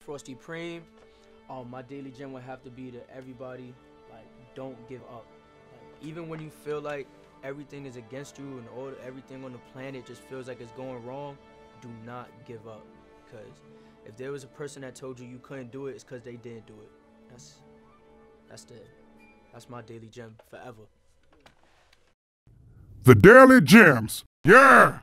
Frsty Preme. My daily gem would have to be to everybody, like, don't give up. Like, even when you feel like everything is against you and everything on the planet just feels like it's going wrong, do not give up. Because if there was a person that told you you couldn't do it, it's because they didn't do it. That's my daily gem forever. The Daily Gems. Yeah!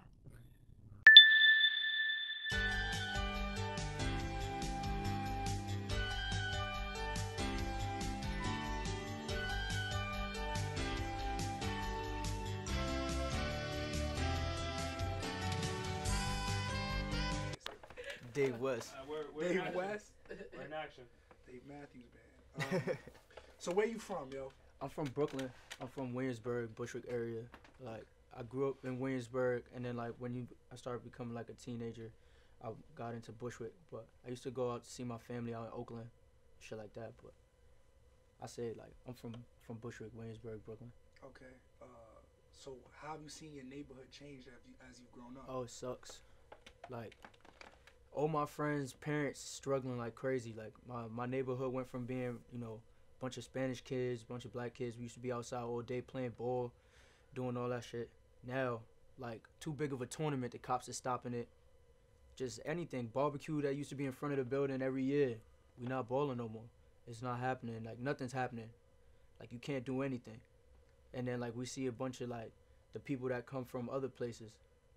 Dave West. Dave West? We're in action. Dave Matthews Band. So where you from, yo? I'm from Brooklyn. I'm from Williamsburg, Bushwick area. Like, I grew up in Williamsburg, and then like I started becoming like a teenager, I got into Bushwick. But I used to go out to see my family out in Oakland, shit like that. But I say like I'm from Bushwick, Williamsburg, Brooklyn. Okay. So how have you seen your neighborhood change as you've grown up? Oh, it sucks. Like, all my friends' parents struggling like crazy. Like my neighborhood went from being, you know, a bunch of Spanish kids, bunch of black kids. We used to be outside all day playing ball, doing all that shit. Now, like, too big of a tournament, the cops are stopping it. Just anything. Barbecue that used to be in front of the building every year. We not balling no more. It's not happening. Like, nothing's happening. Like, you can't do anything. And then, like, we see a bunch of, like, the people that come from other places,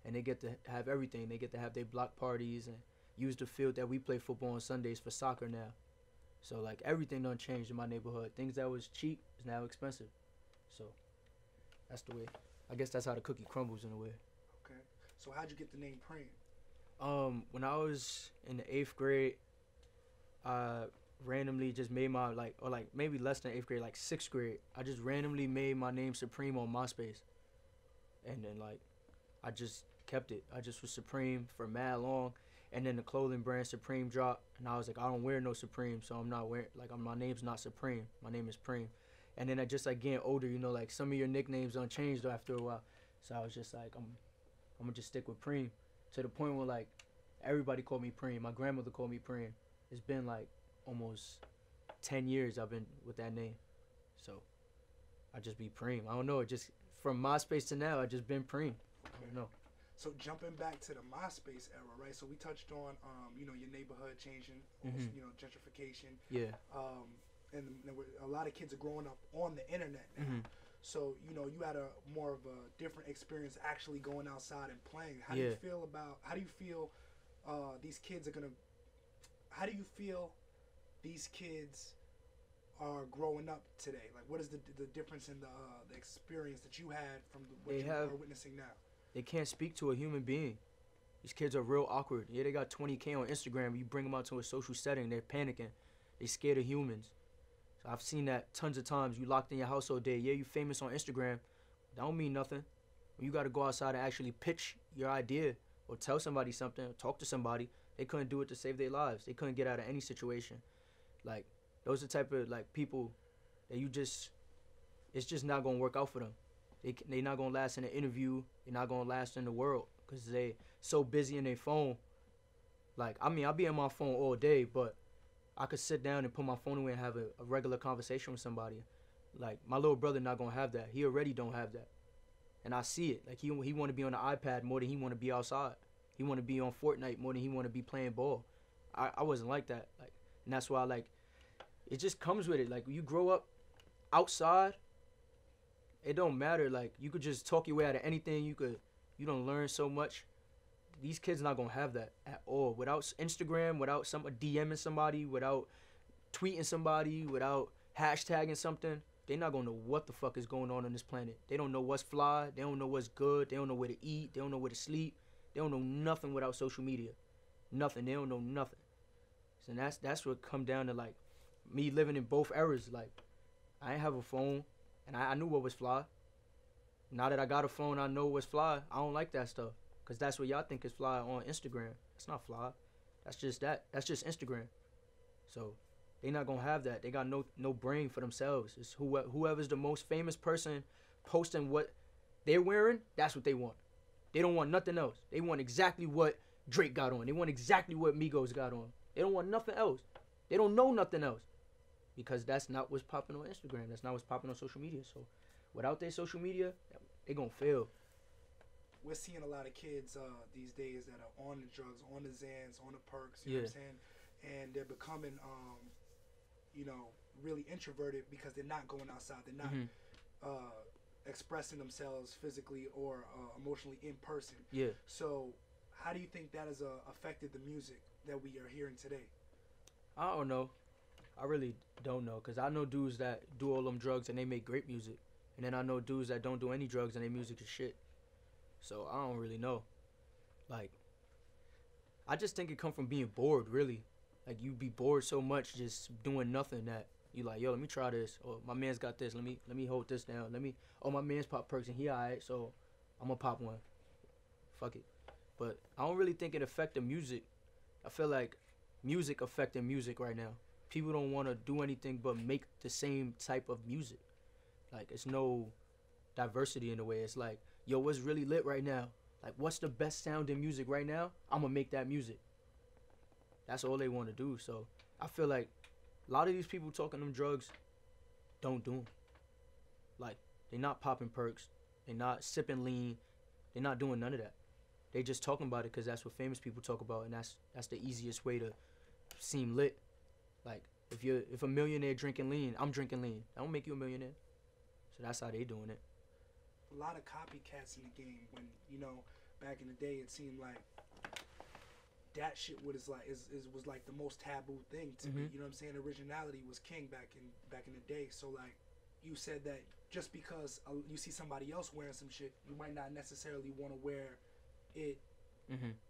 and they get to have everything. They get to have their block parties and use the field that we play football on Sundays for soccer now. So, like, everything done changed in my neighborhood. Things that was cheap is now expensive. So, that's the way. I guess that's how the cookie crumbles in a way. Okay. So how'd you get the name Preme? When I was in the 8th grade, I randomly just made my, maybe less than 8th grade, like 6th grade, I just randomly made my name Supreme on MySpace. And then, like, I just kept it. I just was Supreme for mad long. And then the clothing brand Supreme dropped, and I was like, I don't wear no Supreme, so I'm not wearing, like, my name's not Supreme. My name is Preme. And then I just, like, getting older, you know, like, some of your nicknames done changed after a while. So I was just like, I'm gonna just stick with Preme. To the point where, like, everybody called me Preme. My grandmother called me Preme. It's been, like, almost 10 years I've been with that name. So I just be Preme. I don't know, it just, from MySpace to now, I just been Preme. I don't know. So jumping back to the MySpace era, right? So we touched on, you know, your neighborhood changing, you know, gentrification. Yeah. And there were, a lot of kids are growing up on the internet now. So, you know, you had a more of a different experience actually going outside and playing. How do you feel these kids are gonna? How do you feel these kids are growing up today? Like, what is the difference in the experience that you had from what you are witnessing now? They can't speak to a human being. These kids are real awkward. Yeah, they got 20K on Instagram. You bring them out to a social setting, they're panicking. They scared of humans. So I've seen that tons of times. You locked in your house all day. Yeah, you famous on Instagram. That don't mean nothing. When you got to go outside and actually pitch your idea or tell somebody something or talk to somebody, they couldn't do it to save their lives. They couldn't get out of any situation. Like, those are the type of, like, people that it's just not going to work out for them. They not going to last in an interview. They're not going to last in the world because they so busy in their phone. Like, I mean, I'll be on my phone all day, but I could sit down and put my phone away and have a regular conversation with somebody. Like, my little brother not going to have that. He already don't have that. And I see it. Like, he want to be on the iPad more than he want to be outside. He want to be on Fortnite more than he want to be playing ball. I wasn't like that. Like, and that's why, like, it just comes with it. Like, you grow up outside, it don't matter. Like, you could just talk your way out of anything. You don't learn so much. These kids not gonna have that at all. Without Instagram, without DMing somebody, without tweeting somebody, without hashtagging something, they not gonna know what the fuck is going on this planet. They don't know what's fly. They don't know what's good. They don't know where to eat. They don't know where to sleep. They don't know nothing without social media. Nothing. They don't know nothing. So that's what come down to, like, me living in both eras. Like, I ain't have a phone, and I knew what was fly. Now that I got a phone, I know what's fly. I don't like that stuff. Because that's what y'all think is fly on Instagram. It's not fly. That's just Instagram. So they not going to have that. They got no brain for themselves. It's whoever's the most famous person posting what they're wearing, that's what they want. They don't want nothing else. They want exactly what Drake got on. They want exactly what Migos got on. They don't want nothing else. They don't know nothing else. Because that's not what's popping on Instagram. That's not what's popping on social media. So without their social media, they gonna fail. We're seeing a lot of kids these days that are on the drugs, on the Xans, on the perks, you know what I'm saying? And they're becoming, really introverted because they're not going outside. They're not expressing themselves physically or emotionally in person. Yeah. So how do you think that has affected the music that we are hearing today? I don't know. I really don't know. Because I know dudes that do all them drugs and they make great music. And then I know dudes that don't do any drugs and their music is shit. So I don't really know. Like, I just think it come from being bored, really. Like, you be bored so much just doing nothing that you like, yo, let me try this. Or my man's got this. Let me hold this down. My man's pop perks and he alright, so I'm gonna pop one. Fuck it. But I don't really think it affect the music. I feel like music affecting music right now. People don't want to do anything but make the same type of music. Like, it's no diversity in a way. It's like, yo, what's really lit right now? Like, what's the best sounding music right now? I'm gonna make that music. That's all they want to do. So I feel like a lot of these people talking them drugs don't do them. Like, they not popping perks. They not sipping lean. They not doing none of that. They just talking about it because that's what famous people talk about, and that's the easiest way to seem lit. Like, if a millionaire drinking lean, I'm drinking lean. That don't make you a millionaire. So that's how they doing it. A lot of copycats in the game. When back in the day, it seemed like that shit was like the most taboo thing to me. You know what I'm saying? Originality was king back in the day. So like, you said that just because you see somebody else wearing some shit, you might not necessarily want to wear it.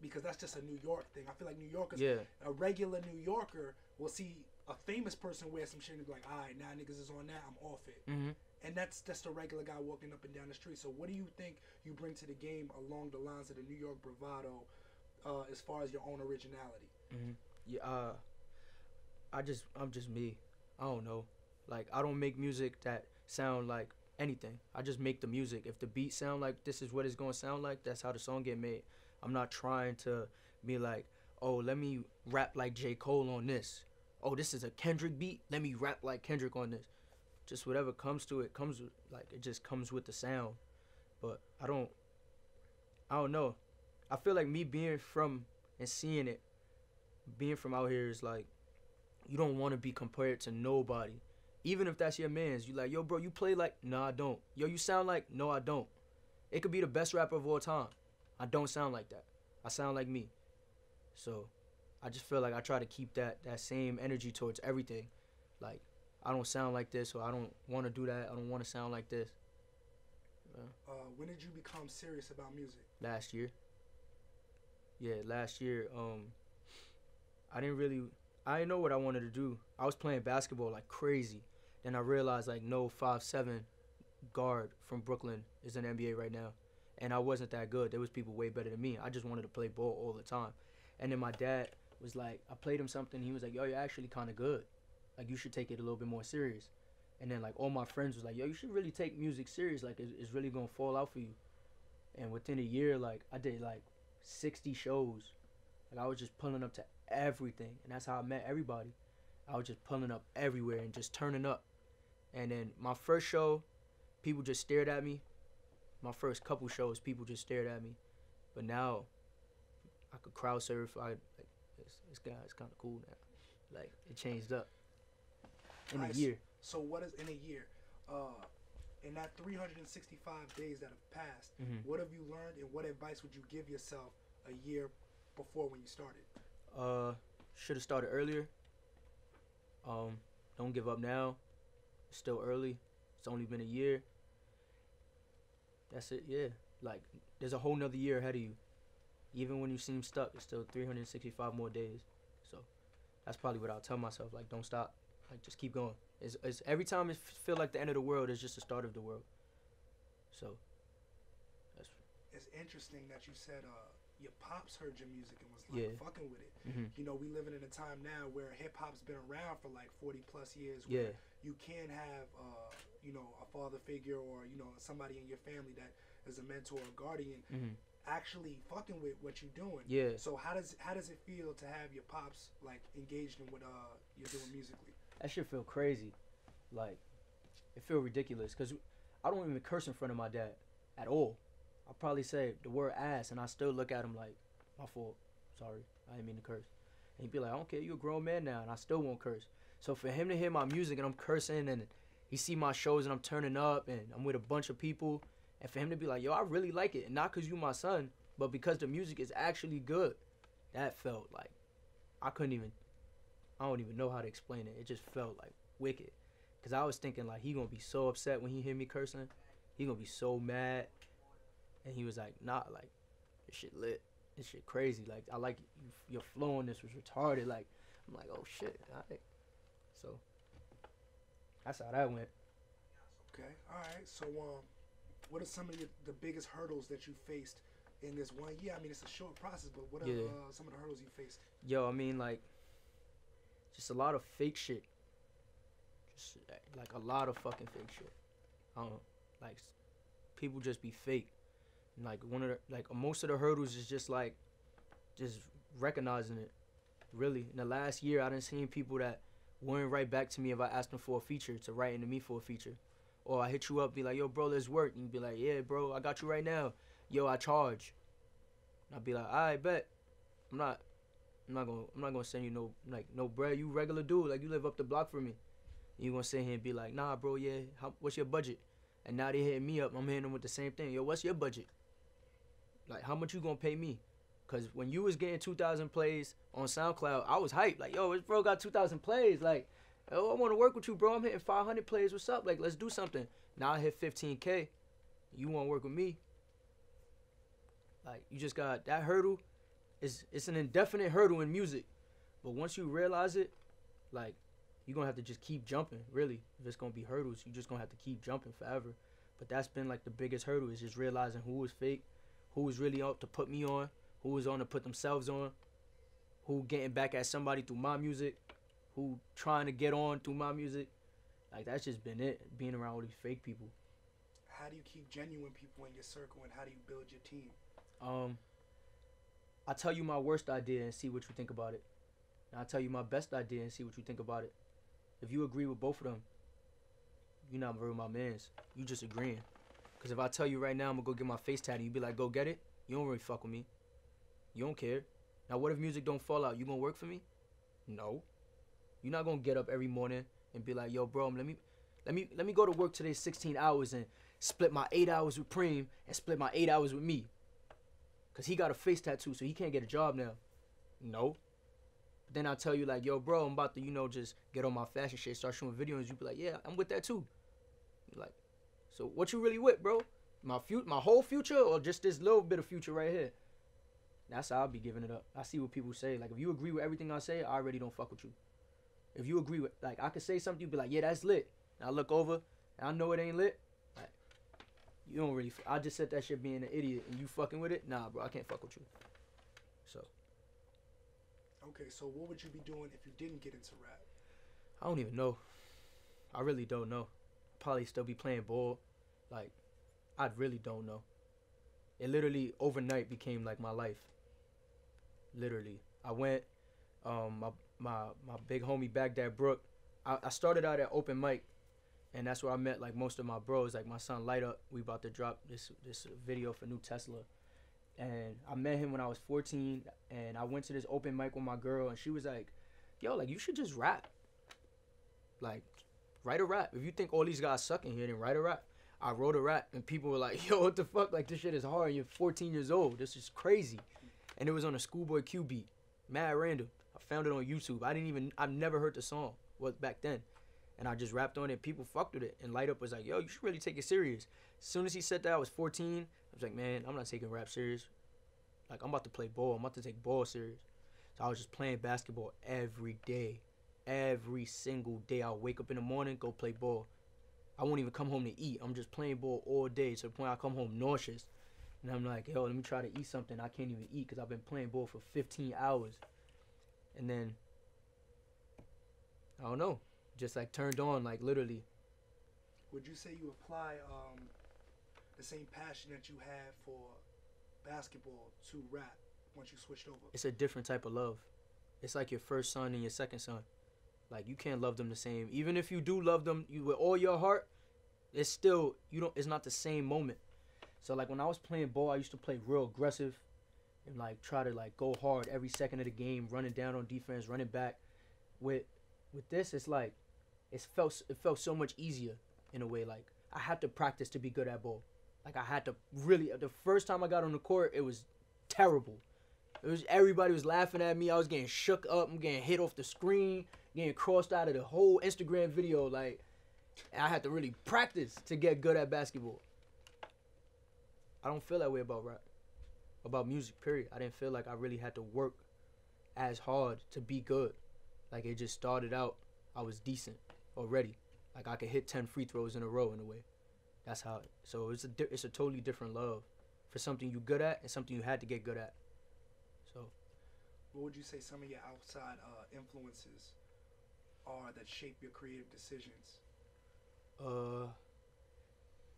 Because that's just a New York thing. I feel like New Yorkers, a regular New Yorker will see a famous person wear some shit and be like, all right, now niggas is on that, I'm off it. And that's just a regular guy walking up and down the street. So what do you think you bring to the game along the lines of the New York bravado, as far as your own originality? Yeah, I'm just me. I don't know. Like, I don't make music that sound like anything. I just make the music. If the beat sound like this is what it's gonna sound like, that's how the song get made. I'm not trying to be like, oh, let me rap like J. Cole on this. Oh, this is a Kendrick beat. Let me rap like Kendrick on this. Just whatever comes to it comes with, like, it just comes with the sound. But I don't know. I feel like me being from and seeing it, being from out here is like, you don't want to be compared to nobody. Even if that's your man's, you like, yo, bro, you play like, no, I don't. Yo, you sound like, no, I don't. It could be the best rapper of all time. I don't sound like that. I sound like me. So I just feel like I try to keep that same energy towards everything. Like, I don't sound like this, or I don't want to do that. I don't want to sound like this. When did you become serious about music? Last year. Yeah, last year. I didn't know what I wanted to do. I was playing basketball like crazy. Then I realized, like, no 5'7" guard from Brooklyn is in the NBA right now. And I wasn't that good. There was people way better than me. I just wanted to play ball all the time. And then my dad was like, I played him something. He was like, yo, you're actually kind of good. Like, you should take it a little bit more serious. And then, like, all my friends was like, yo, you should really take music serious. Like, it's really going to fall out for you. And within a year, like, I did, like, 60 shows. Like, I was just pulling up to everything. And that's how I met everybody. I was just pulling up everywhere and just turning up. And then my first show, people just stared at me. My first couple shows, people just stared at me. But now, I could crowd surf. It's kind of cool now. Like, it changed up in a year. So what is in a year? In that 365 days that have passed, what have you learned, and what advice would you give yourself a year before when you started? Should have started earlier. Don't give up now. It's still early. It's only been a year. That's it, yeah. Like, there's a whole nother year ahead of you. Even when you seem stuck, it's still 365 more days. So that's probably what I'll tell myself. Like, don't stop. Like, just keep going. It's every time it feel like the end of the world, it's just the start of the world. So that's. It's interesting that you said your pops heard your music and was like fucking with it. You know, we living in a time now where hip hop's been around for like 40 plus years. Where you can have a father figure or somebody in your family that is a mentor or guardian. actually fucking with what you're doing. Yeah. So how does it feel to have your pops like engaged in what you're doing musically? That shit feel crazy. Like, it feel ridiculous because I don't even curse in front of my dad at all. I'll probably say the word ass and I still look at him like, my fault. Sorry. I didn't mean to curse. And he'd be like, I don't care. You a grown man now. And I still won't curse. So for him to hear my music and I'm cursing and he see my shows and I'm turning up and I'm with a bunch of people. And for him to be like, yo, I really like it. And not because you my son, but because the music is actually good. That felt like, I don't even know how to explain it. It just felt like wicked. Because I was thinking like, he going to be so upset when he hear me cursing. He going to be so mad. And he was like, nah, like, this shit lit. This shit crazy. Like, I like your flow on this was retarded. Like, I'm like, oh shit. All right. So, that's how that went. Okay. All right. So, what are some of the biggest hurdles that you faced in this 1 year? I mean, it's a short process, but what are some of the hurdles you faced? Yo, I mean, like, just a lot of fake shit. Just, like, a lot of fucking fake shit. I don't know. Like, people just be fake. Like most of the hurdles is just recognizing it. Really, in the last year, I done seen people that wouldn't write back to me if I asked them for a feature to write into me for a feature, or I hit you up, be like, yo, bro, let's work, and you be like, yeah, bro, I got you right now. Yo, I charge. And I'd be like, I bet. I'm not gonna send you no bread. You regular dude, like you live up the block from me. And you gonna sit here and be like, nah, bro, yeah. What's your budget? And now they hitting me up. I'm hitting them with the same thing. Yo, what's your budget? Like, how much you gonna pay me? Because when you was getting 2,000 plays on SoundCloud, I was hyped. Like, yo, this bro got 2,000 plays. Like, yo, I want to work with you, bro. I'm hitting 500 plays. What's up? Like, let's do something. Now I hit 15K. You want to work with me? Like, you just got that hurdle. It's an indefinite hurdle in music. But once you realize it, like, you're going to have to just keep jumping, really. If it's going to be hurdles, you're just going to have to keep jumping forever. But that's been, like, the biggest hurdle is just realizing who is fake, who is really out to put me on, who is on to put themselves on, who getting back at somebody through my music, who trying to get on through my music. Like, that's just been it, being around all these fake people. How do you keep genuine people in your circle, and how do you build your team? I tell you my worst idea and see what you think about it. And I tell you my best idea and see what you think about it. If you agree with both of them, you're not really my mans. You just agreeing. Because if I tell you right now I'm going to go get my face tatted, you be like, go get it, you don't really fuck with me. You don't care. Now, what if music don't fall out? You going to work for me? No. You're not going to get up every morning and be like, yo, bro, let me go to work today 16 hours and split my 8 hours with Preme and split my 8 hours with me. Because he got a face tattoo, so he can't get a job now. No. But then I'll tell you, like, yo, bro, I'm about to, just get on my fashion shit, start shooting videos. You be like, yeah, I'm with that too. You're like, so what you really with, bro? My whole future or just this little bit of future right here? That's how I'll be giving it up. I see what people say. Like, if you agree with everything I say, I already don't fuck with you. If you agree with, like, I could say something, you be like, yeah, that's lit. And I look over, and I know it ain't lit. Like, you don't really, I just said that shit being an idiot, and you fucking with it? Nah, bro, I can't fuck with you. So. Okay, so what would you be doing if you didn't get into rap? I don't even know. I really don't know. Probably still be playing ball. Like, I really don't know. It literally overnight became like my life. Literally. I went, my big homie Baghdad Brook, I started out at open mic, and that's where I met like most of my bros, like my son Light Up. We about to drop this video for new Tesla. And I met him when I was 14, and I went to this open mic with my girl, and she was like, yo, like, you should just rap. Like, write a rap. If you think all these guys suck in here, then write a rap. I wrote a rap, and people were like, yo, what the fuck? Like, this shit is hard, and you're 14 years old. This is crazy. And it was on a Schoolboy Q beat. Mad random. I found it on YouTube. I've never heard the song back then. And I just rapped on it. People fucked with it. And Light Up was like, yo, you should really take it serious. As soon as he said that, I was 14. I was like, man, I'm not taking rap serious. Like, I'm about to play ball. I'm about to take ball serious. So I was just playing basketball every day. Every single day. I'll wake up in the morning, go play ball. I won't even come home to eat. I'm just playing ball all day to the point I come home nauseous. And I'm like, yo, let me try to eat something. I can't even eat because I've been playing ball for 15 hours. And then, I don't know, just like turned on, like literally. Would you say you apply the same passion that you had for basketball to rap once you switched over? It's a different type of love. It's like your first son and your second son. Like, you can't love them the same. Even if you do love them with all your heart, it's still, it's not the same moment. So like when I was playing ball, I used to play real aggressive and like try to like go hard every second of the game, running down on defense, running back. With this, it's like it felt so much easier in a way. Like, I had to practice to be good at ball. Like, I had to really, the first time I got on the court, it was terrible. Everybody was laughing at me. I was getting shook up. I'm getting hit off the screen, getting crossed out of the whole Instagram video. Like, I had to really practice to get good at basketball. I don't feel that way about rap, about music, period. I didn't feel like I really had to work as hard to be good. Like, it just started out, I was decent already. Like, I could hit 10 free throws in a row in a way. That's how, so it's a totally different love for something you good at and something you had to get good at. So, what would you say some of your outside influences are that shape your creative decisions?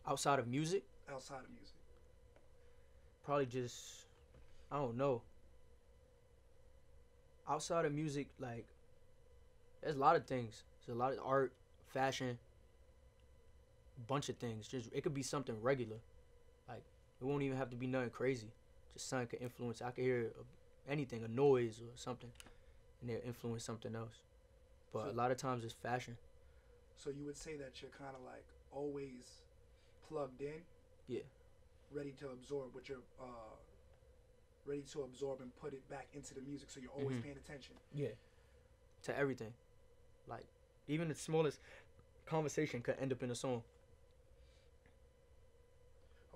Outside of music? Outside of music. Probably just, I don't know. Outside of music, like, there's a lot of things. There's a lot of art, fashion, a bunch of things. Just, it could be something regular. Like, it won't even have to be nothing crazy. Just something could influence. I could hear anything, a noise or something, and it'll influence something else. But so, a lot of times it's fashion. So you would say that you're kind of like always plugged in? Yeah. Ready to absorb what you're, ready to absorb and put it back into the music, so you're always paying attention. Yeah. To everything. Like, even the smallest conversation could end up in a song.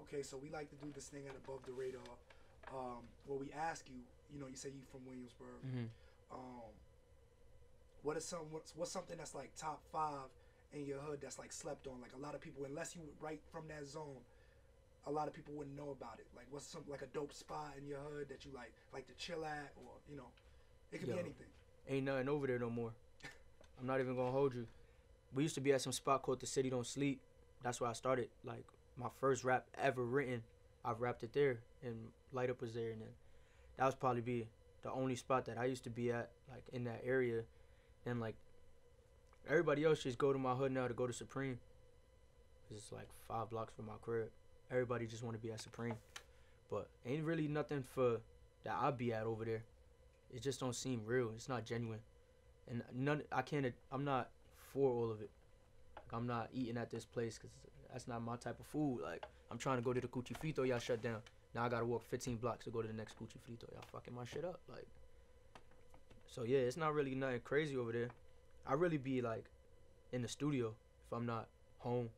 Okay, so we like to do this thing at Above the Radar, where we ask you, you say you from Williamsburg. What's something that's like top 5 in your hood that's like slept on? Like, a lot of people, unless you right from that zone, a lot of people wouldn't know about it. Like, what's some like a dope spot in your hood that you like to chill at, or it could be anything. Ain't nothing over there no more. I'm not even gonna hold you. We used to be at some spot called The City Don't Sleep. That's where I started. Like, my first rap ever written, I've rapped it there, and Light Up was there, and then that was probably be the only spot that I used to be at, like, in that area. And like, everybody else just go to my hood now to go to Supreme. It's like 5 blocks from my crib. Everybody just want to be at Supreme, but ain't really nothing for that I be at over there. It just don't seem real. It's not genuine, and I'm not for all of it. Like, I'm not eating at this place because that's not my type of food. Like, I'm trying to go to the Cuchi Frito, y'all shut down. Now I gotta walk 15 blocks to go to the next Cuchi Frito. Y'all fucking my shit up. Like, so yeah, it's not really nothing crazy over there. I really be like in the studio if I'm not home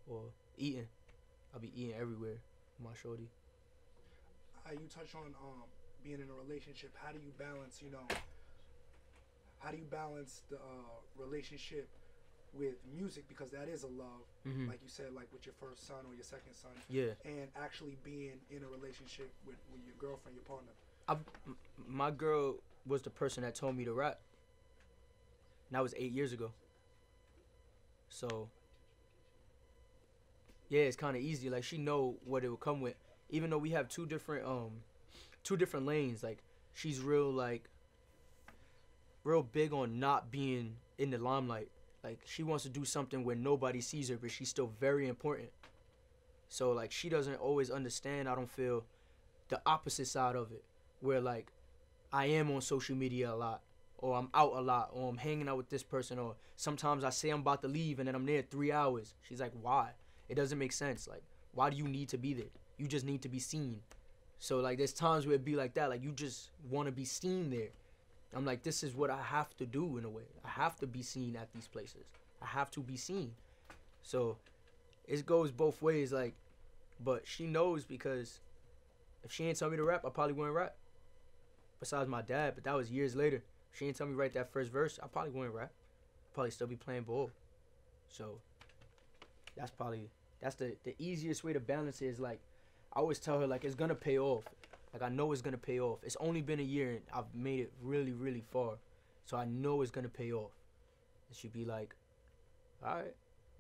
or eating. I'll be eating everywhere with my shorty. You touch on being in a relationship. How do you balance, the relationship with music, because that is a love, like you said, like with your first son or your second son. Yeah. And actually being in a relationship with your girlfriend, your partner. My girl was the person that told me to rap. And that was 8 years ago. So yeah, it's kind of easy. Like, she know what it would come with. Even though we have two different lanes. Like, she's real big on not being in the limelight. Like, she wants to do something where nobody sees her, but she's still very important. So like, she doesn't always understand, I don't feel, the opposite side of it, where like I am on social media a lot, or I'm out a lot, or I'm hanging out with this person, or sometimes I say I'm about to leave and then I'm there 3 hours. She's like, why? It doesn't make sense. Like, why do you need to be there? You just need to be seen. So like, there's times where it'd be like that. Like, you just want to be seen there. I'm like, this is what I have to do in a way. I have to be seen at these places. I have to be seen. So it goes both ways. Like, but she knows, because if she ain't tell me to rap, I probably wouldn't rap. Besides my dad, but that was years later. If she ain't tell me to write that first verse, I probably wouldn't rap. I'd probably still be playing ball. So that's the easiest way to balance it. Is like, I always tell her, like, it's gonna pay off. Like, I know it's gonna pay off. It's only been a year and I've made it really, really far. So I know it's gonna pay off. And she'd be like, all right.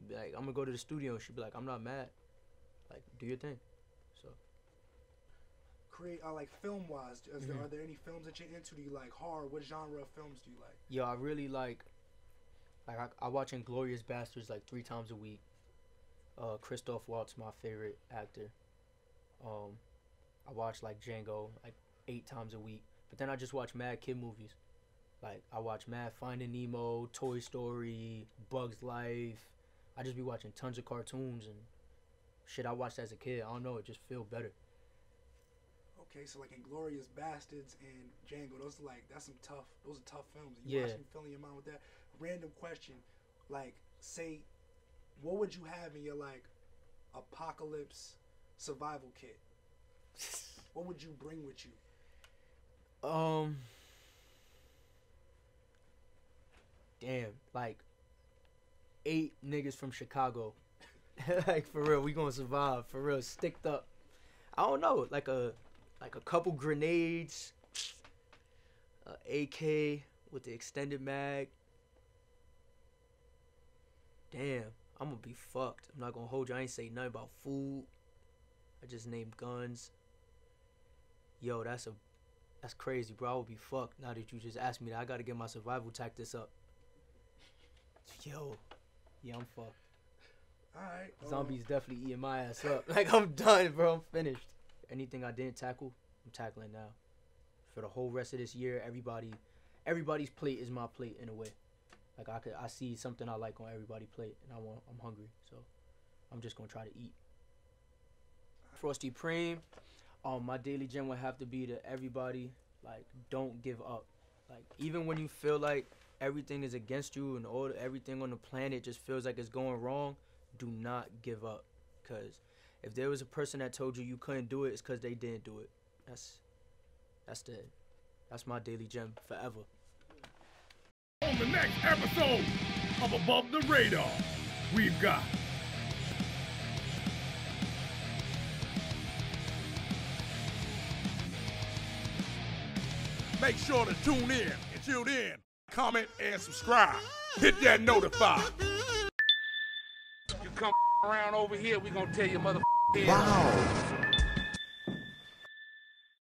Be like, I'm gonna go to the studio. And she'd be like, I'm not mad. Like, do your thing. So create like film wise? Are there any films that you're into? Do you like horror? What genre of films do you like? Yo, I really like I watch Inglourious Bastards like 3 times a week. Christoph Waltz, my favorite actor. I watch like Django like 8 times a week. But then I just watch mad kid movies. Like I watch mad Finding Nemo, Toy Story, Bugs Life. I just be watching tons of cartoons and shit I watched as a kid. I don't know, it just feel better. Okay, so like Inglourious Bastards and Django, those are tough films. You watch them, filling your mind with that. Random question, like say, what would you have in your like apocalypse survival kit? What would you bring with you? Damn, like 8 niggas from Chicago. Like for real, we gonna survive. For real, sticked up. I don't know, like a couple grenades, AK with the extended mag. Damn, I'm gonna be fucked. I'm not gonna hold you. I ain't say nothing about food. I just named guns. Yo, that's crazy, bro. I would be fucked now that you just asked me that. I gotta get my survival tactics up. Yo, yeah, I'm fucked. Alright. Zombies definitely eating my ass up. Like, I'm done, bro. I'm finished. Anything I didn't tackle, I'm tackling now. For the whole rest of this year, everybody's plate is my plate in a way. Like I see something I like on everybody's plate, and I'm hungry, so I'm just gonna try to eat. Frsty Preme. My daily gem would have to be to everybody, like, don't give up. Like, even when you feel like everything is against you and everything on the planet just feels like it's going wrong, do not give up. Because if there was a person that told you you couldn't do it, it's because they didn't do it. That's my daily gem forever. On the next episode of Above the Radar, we've got make sure to tune in and tune in, comment, and subscribe. Hit that notify. You come around over here, we gonna tell you mother. Wow.